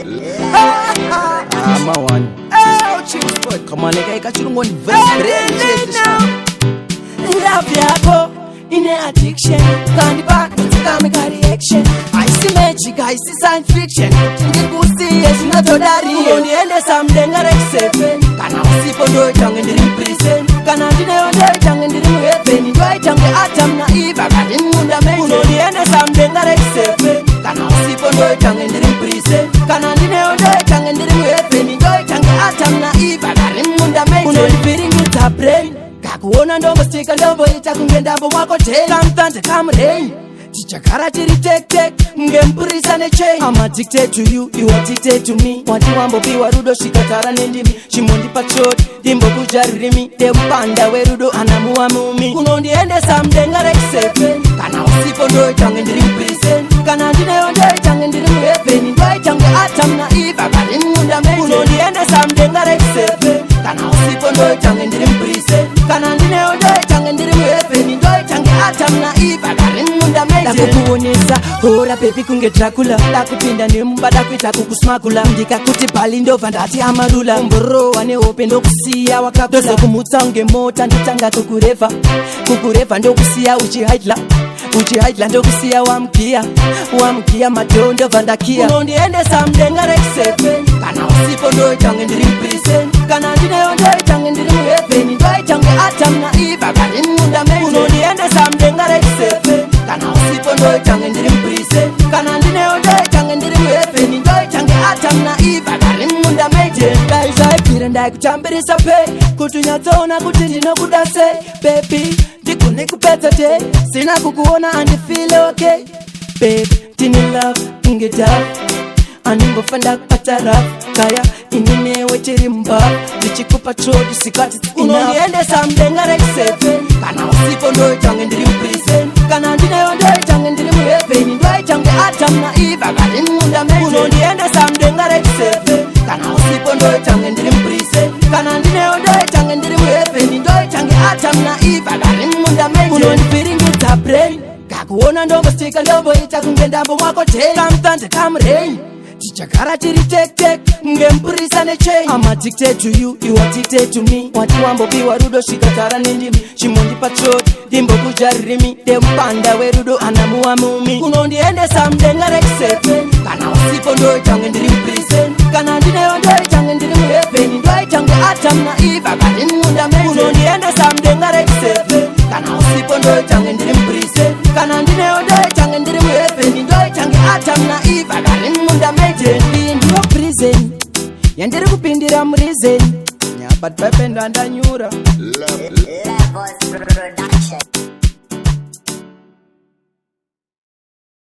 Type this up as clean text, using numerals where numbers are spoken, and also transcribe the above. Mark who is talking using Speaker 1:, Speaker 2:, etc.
Speaker 1: I'm a one.
Speaker 2: Oh, chill spot.
Speaker 1: Come on, nigga, I got you on very
Speaker 2: Love yako in addiction. Candy back, come reaction. I see magic, I see science fiction. Ndikusi esinatodari undiende someday ngaresepe kana usipo ndo change ndiri prison kana ndineyo ndo change ndiri heaven ndo change atam na iva kali munda menje undiende someday ngaresepe kana usipo ndo change ndiri prison kana ndineyo ndo change ndiri heaven ndo change atam na iva kali munda menje undipiringita brain kakuona ndombo stika ndombo ita kungendambo wako tena mtante kamrain tichakara tiri tek ngempurisa nechain. I'm addicted to you, you addicted to me. Wati wambo piwa rudo shikatara nendimi shimondi pachoti dimbo kujaririmi dempanda werudo anamuwa mumi unondiende someday ngaresepe kana usipo ndo change ndiri prison kana ndineyo ndo change ndiri heaven ndo change atam na iva kali munda menje unondiende someday ngaresepe kana usipo ndo change ndiri prison kana ndineyo ndo change ndiri heaven ndo change atam na iva kali munda menje ndakukuonesa hora baby kunge Dracula ndakupinda nemumba ndakuita kukusmakula ndikakuti bali ndobva ndati amarula mboro wane hope ndokusiya wakakula ndozokumutsa unge mota nditanga kukureva ndokusiya uchihaidla ndokusiya wamgiya madoo ndobva ndakiya unondiende someday ngaresepe kana usipo ndo change ndiri prison kana ndineyo ndo change ndiri heaven ndo change atam na iva kali munda menje unondiende someday ngaresepe kana usipo ndo change ndiri prison kana ndineyo ndo change ndiri heaven ndo change atam na iva kali munda menje ndaizvaipira ndaikutambirisa pe kuti unyatsoona kuti ndinokudase baby ndikone kupedza te sina kukuona andifile okay babe tini love ingetafu aningofanda kupatara kaya ininewe tiri mba ndichikupa chodi sikati unondiende someday ngaresepe kana usipo ndo change ndiri prison kana ndineyo ndo change ndiri heaven ndo change atam na iva kali munda menje unondiende someday ngaresepe kana usipo ndo change ndiri prison kana ndineyo ndo change ndiri heaven ndo change atam na iva kali munda menje unondipiringita brain kakuona ndombo stika ndombo ita kungendambo mwako tena mtante kamrain tichakara tiri tek ngempurisa nechain. I'm addicted to you, you addicted to me. Wati wambo piwa rudo shikatara nendimi shimondi pachoti dimbo kujaririmi dempanda werudo anamuwa mumi unondiende someday ngaresepe kana usipo ndo change ndiri prison kana ndineyo ndo change ndiri heaven ndo change atam na iva kali munda menje unondiende someday ngaresepe kana usipo ndo change ndiri prison kana ndineyo ndo change ndiri heaven ndo change atam na iva kali munda menje ndiyo prison yandiri kupindira mureason nyabad pepe ndo andanyura
Speaker 3: Levels Production.